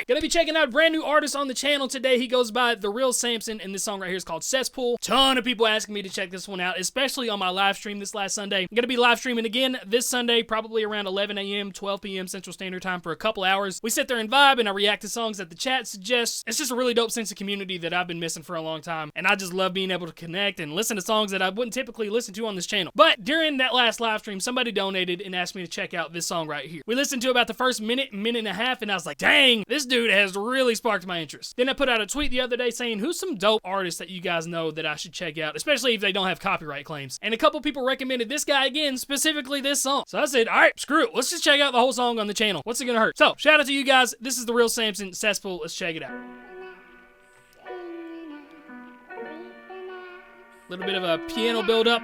right, gonna be checking out a brand new artist on the channel today. He goes by The Real Samson, and this song right here is called Cesspool. Ton of people asking me to check this one out, especially on my live stream this last Sunday. I'm gonna be live streaming again this Sunday, probably around 11 a.m., 12 p.m. Central Standard Time for a couple hours. We sit there and vibe, and I react to songs that the chat suggests. It's just a really dope sense of community that I've been missing for a long time, and I just love being able to connect and listen to songs that I wouldn't typically listen to on this channel. But during that last live stream, somebody donated and asked me to check out this song right here. We listened to about the first minute and a half, and I was like, dang, this dude has really sparked my interest. Then I put out a tweet the other day saying, who's some dope artists that you guys know that I should check out, especially if they don't have copyright claims? And a couple people recommended this guy again, specifically this song. So I said, all right, screw it. Let's just check out the whole song on the channel. What's it gonna hurt? So shout out to you guys. This is The Real Samson, Cesspool. Let's check it out. Little bit of a piano build up.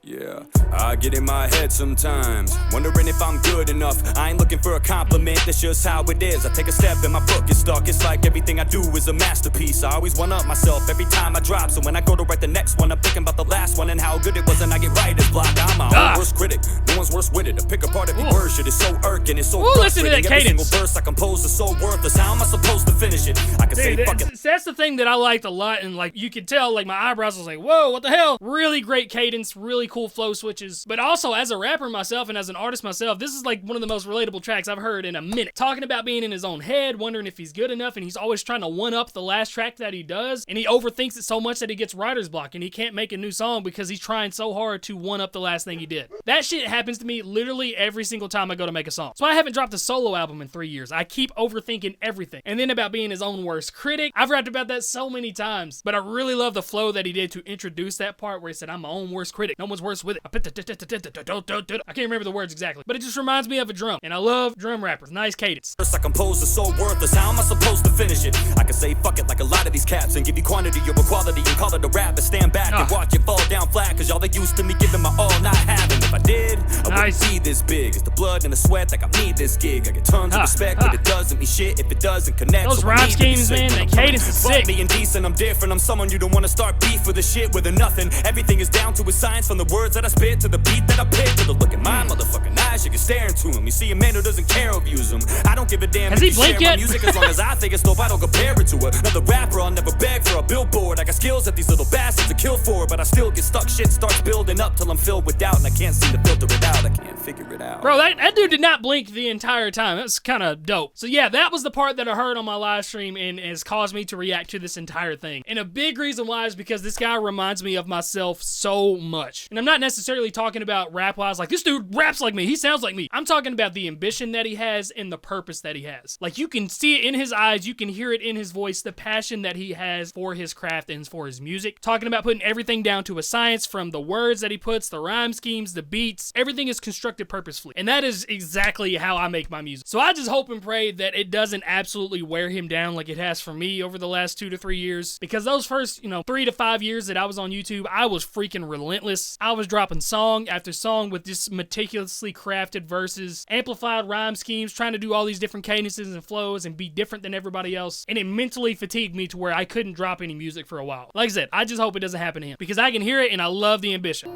Yeah, I get in my head sometimes, wondering if I'm good enough. I ain't looking for a compliment, that's just how it is. I take a step and my foot gets stuck. It's like everything I do is a masterpiece. I always one-up myself every time I drop. So when I go to write the next one, I'm thinking about the last one and how good it was, and I get writer's block. I'm my own worst critic, no one's worse with it. To pick apart every word, shit is so irking, it's so frustrating. Listen to that cadence. Every single verse I compose is so worthless. How am I supposed to finish it? I can say fuck it. That's the thing that I liked a lot, and like you could tell, like my eyebrows was like, whoa, what the hell? Really great cadence, really cool flow switches. But also, as a rapper myself and as an artist myself, this is like one of the most relatable tracks I've heard in a minute. Talking about being in his own head, wondering if he's good enough, and he's always trying to one-up the last track that he does, and he overthinks it so much that he gets writer's block, and he can't make a new song because he's trying so hard to one-up the last thing he did. That shit happens to me literally every single time I go to make a song. So I haven't dropped a solo album in 3 years. I keep overthinking everything. And then about being his own worst critic, I've rapped about that so many times, but I really love the flow that he did to introduce that part where he said, I'm my own worst critic. No one's worse with it. I can't remember the words exactly, but it just reminds me of a drum, and I love drum rappers. Nice cadence. I compose is so worthless, how am I supposed to finish it? I can say fuck it like a lot of these cats and give you quantity over quality and call it a rap, but stand back and watch it fall down flat, cause y'all they used to me giving my all, not having. If I did, I wouldn't be this big. It's the blood and the sweat that got me this gig. I get tons of respect, but it doesn't mean shit if it doesn't connect. Those rhyme schemes, man, that cadence is sick. Me indecent, I'm different, I'm someone you don't want to start beef with a shit with a nothing. Everything is down to a science, from the words that I spit to the beat that I pick, to the look in my motherfucking eyes, you can stare into them. You see a man who doesn't care who views them. I don't give a damn if you share my music as long as I think it's dope. I don't compare it to another rapper. I'll never beg for a billboard. I got skills that these little bastards are kill for, but I still get stuck. Shit starts building up till I'm filled with doubt, and I can't seem to filter it out. I can't figure it out. Bro, that dude did not blink the entire time. That's kind of dope. So yeah, that was the part that I heard on my live stream and has caused me to react to this entire thing. And a big reason why is because this guy reminds me of myself so much. And I'm not necessarily talking about rap-wise, like this dude raps like me, he sounds like me. I'm talking about the ambition that he has and the purpose that he has. Like you can see it in his eyes, you can hear it in his voice, the passion that he has for his craft and for his music. Talking about putting everything down to a science, from the words that he puts, the rhyme schemes, the beats, everything is constructed purposefully. And that is exactly how I make my music. So I just hope and pray that it doesn't absolutely wear him down like it has for me over the last 2 to 3 years. Because those first, 3 to 5 years that I was on YouTube, I was freaking relentless. I was dropping song after song with just meticulously crafted verses, amplified rhyme schemes, trying to do all these different cadences and flows and be different than everybody else. And it mentally fatigued me to where I couldn't drop any music for a while. Like I said, I just hope it doesn't happen to him, because I can hear it and I love the ambition.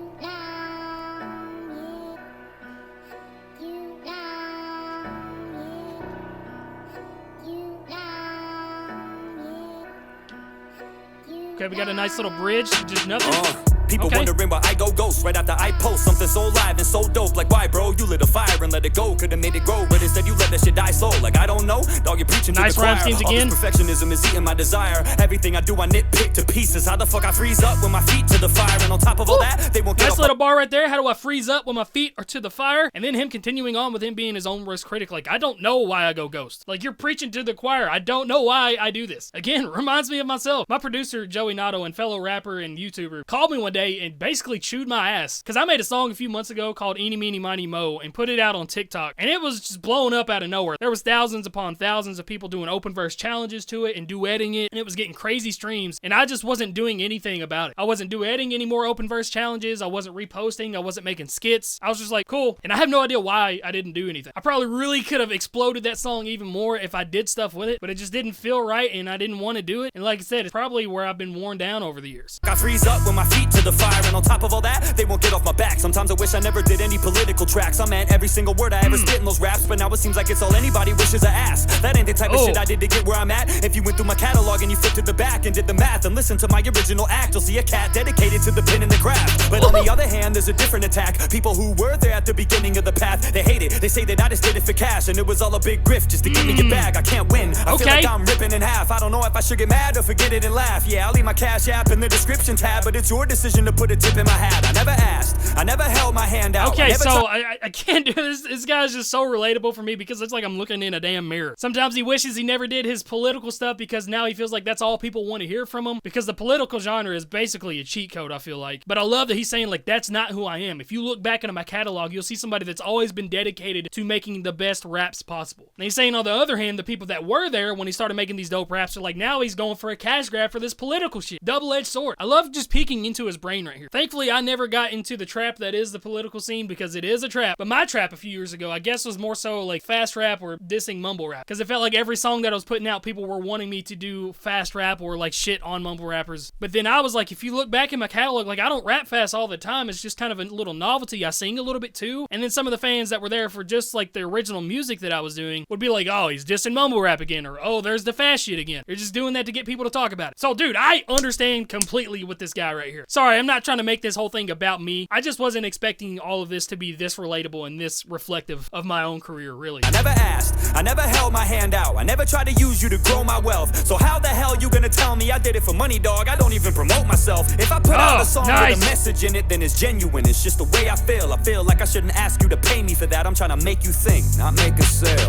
Okay, we got a nice little bridge, just nothing. People wondering why I go ghost right after I post something so live and so dope. Like, why, bro? You lit a fire and let it go. Could've made it grow, but instead you let that shit die slow. Like, I don't know. Dog, you're preaching to the choir. Nice rhyme schemes again. All this perfectionism is eating my desire. Everything I do, I nitpick to pieces. How the fuck I freeze up with my feet to the fire? And on top of all that, they won't get nice little bar right there. How do I freeze up when my feet are to the fire? And then him continuing on with him being his own worst critic. Like, I don't know why I go ghost. Like, you're preaching to the choir. I don't know why I do this. Again, reminds me of myself. My producer, Joey Nato, and fellow rapper and YouTuber, called me one day and basically chewed my ass, because I made a song a few months ago called Eeny Meeny Miny Mo and put it out on TikTok, and it was just blowing up out of nowhere. There was thousands upon thousands of people doing open verse challenges to it and duetting it, and it was getting crazy streams, and I just wasn't doing anything about it. I wasn't duetting anymore more open verse challenges. I wasn't reposting. I wasn't making skits. I was just like, cool. And I have no idea why I didn't do anything. I probably really could have exploded that song even more if I did stuff with it, but it just didn't feel right and I didn't want to do it. And like I said, it's probably where I've been worn down over the years. I freeze up with my feet to the fire, and on top of all that, they won't get off my back. Sometimes I wish I never did any political tracks. I meant every single word I ever spit in those raps, but now it seems like it's all anybody wishes I asked. That ain't the type of shit I did to get where I'm at. If you went through my catalog and you flipped to the back and did the math and listened to my original act, you'll see a cat dedicated to the pen and the craft. But on the other hand, there's a different attack. People who were there at the beginning of the path, they hate it. They say that I just did it for cash and it was all a big grift just to get me your bag. I can't win. I feel like I'm ripping in half. I don't know if I should get mad or forget it and laugh. Yeah, I'll leave my Cash App in the description tab, but it's your decision to put a tip in my hat. I never asked. I never held my hand out. Okay, so I can't do this. This guy's just so relatable for me because it's like I'm looking in a damn mirror. Sometimes he wishes he never did his political stuff because now he feels like that's all people want to hear from him, because the political genre is basically a cheat code, I feel like. But I love that he's saying, like, that's not who I am. If you look back into my catalog, you'll see somebody that's always been dedicated to making the best raps possible. And he's saying, on the other hand, the people that were there when he started making these dope raps are like, now he's going for a cash grab for this political shit. Double-edged sword. I love just peeking into his brain right here. Thankfully, I never got into the trap that is the political scene, because it is a trap. But my trap a few years ago, I guess, was more so like fast rap or dissing mumble rap, because it felt like every song that I was putting out, people were wanting me to do fast rap or like shit on mumble rappers. But then I was like, if you look back in my catalog, like, I don't rap fast all the time. It's just kind of a little novelty. I sing a little bit too. And then some of the fans that were there for just like the original music that I was doing would be like, oh, he's dissing mumble rap again, or oh, there's the fast shit again. They're just doing that to get people to talk about it. So dude, I understand completely with this guy right here. Sorry, I'm not trying to make this whole thing about me. I just wasn't expecting all of this to be this relatable and this reflective of my own career, really. I never asked, I never held my hand out, I never tried to use you to grow my wealth. So how the hell you gonna tell me I did it for money, dog? I don't even promote myself. If I put out a song with a message in it, then it's genuine. It's just the way I feel. I feel like I shouldn't ask you to pay me for that. I'm trying to make you think, not make a sale.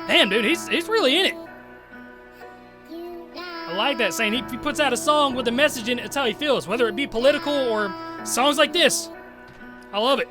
Damn, dude, he's really in it. I like that, saying he puts out a song with a message in it. That's how he feels, whether it be political or songs like this. I love it.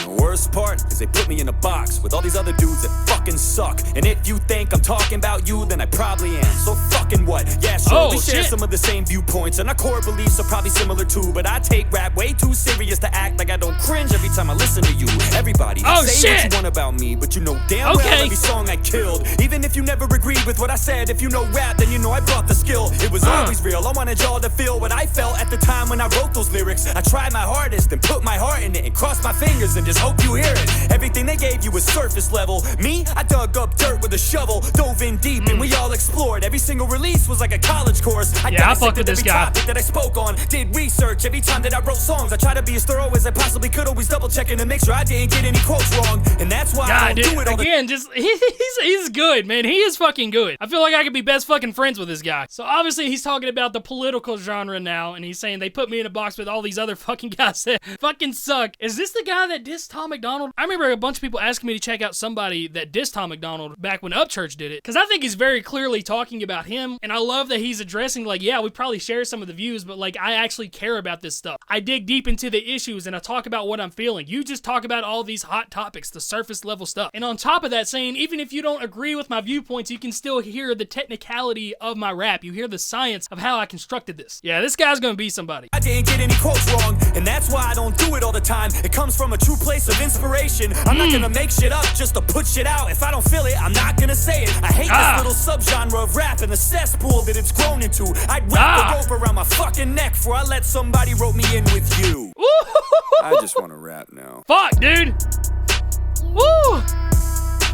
The worst part is they put me in a box with all these other dudes that fucking suck. And if you think I'm talking about you, then I probably am. So fucking what? Yeah, sure, we share some of the same viewpoints, and our core beliefs are probably similar too. But I take rap way too serious to act like I don't cringe every time I listen to you. Everybody, say what you want about me, but you know damn well every song I killed. Even if you never agreed with what I said, if you know rap, then you know I brought the skill. It was always real. I wanted y'all to feel what I felt at the time when I wrote those lyrics. I tried my hardest and put my heart in it and crossed my fingers and just hope you hear it. Everything they gave you was surface level. Me, I dug up dirt with a shovel, dove in deep, and we all explored. Every single release was like a college course. I dissected every topic that I spoke on, did research every time that I wrote songs. I tried to be as thorough as I possibly could, always double checking to make sure I didn't get any quotes wrong. And that's why I don't do it all the again. Just he's good, man. He is fucking good. I feel like I could be best fucking friends with this guy. So obviously he's talking about the political genre now, and he's saying they put me in a box with all these other fucking guys that fucking suck. Is this the guy that dissed Tom MacDonald? I remember a bunch of people asking me to check out somebody that dissed Tom MacDonald back when Upchurch did it, because I think he's very clearly talking about him, and I love that he's addressing, like, yeah, we probably share some of the views, but like, I actually care about this stuff. I dig deep into the issues and I talk about what I'm feeling. You just talk about all these hot topics, the surface level stuff. And on top of that, saying even if you don't agree with my viewpoints, you can still hear the technicality of my rap. You hear the science of how I constructed this. Yeah, this guy's gonna be somebody. I didn't get any quotes wrong, and that's why I don't do it all the time. It comes from a true place of inspiration. I'm not gonna make shit up just to put shit out. If I don't feel it, I'm not gonna say it. I hate this little subgenre of rap and the cesspool that it's grown into. I'd wrap the rope around my fucking neck before I let somebody rope me in with you. I just want to rap now. Fuck, dude. Woo!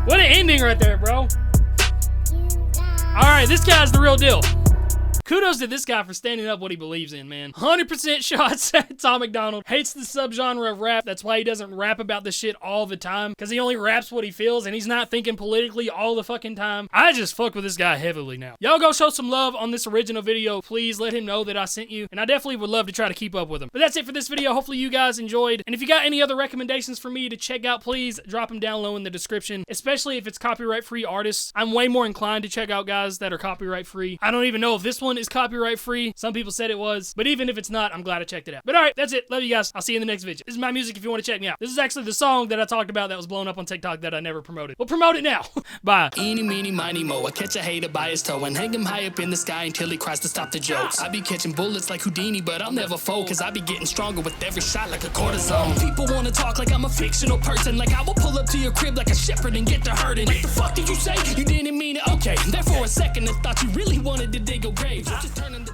What an ending right there, bro. Alright, this guy's the real deal. Kudos to this guy for standing up what he believes in, man. 100% shots at Tom MacDonald. Hates the subgenre of rap. That's why he doesn't rap about this shit all the time, because he only raps what he feels, and he's not thinking politically all the fucking time. I just fuck with this guy heavily now. Y'all go show some love on this original video. Please let him know that I sent you, and I definitely would love to try to keep up with him. But that's it for this video. Hopefully you guys enjoyed, and if you got any other recommendations for me to check out, please drop them down low in the description, especially if it's copyright-free artists. I'm way more inclined to check out guys that are copyright-free. I don't even know if this one one is copyright free. Some people said it was, but even if it's not, I'm glad I checked it out. But alright, that's it. Love you guys. I'll see you in the next video. This is my music if you want to check me out. This is actually the song that I talked about that was blown up on TikTok that I never promoted. We'll promote it now. Bye. Eeny, meeny, miny, mo. I catch a hater by his toe and hang him high up in the sky until he cries to stop the jokes. I be catching bullets like Houdini, but I'll never fold, cause I be getting stronger with every shot like a cortisone. People wanna talk like I'm a fictional person, like I will pull up to your crib like a shepherd and get to hurting. What the fuck did you say? You didn't mean it? Okay, there for a second I thought you really wanted to dig a grave. You're just turning the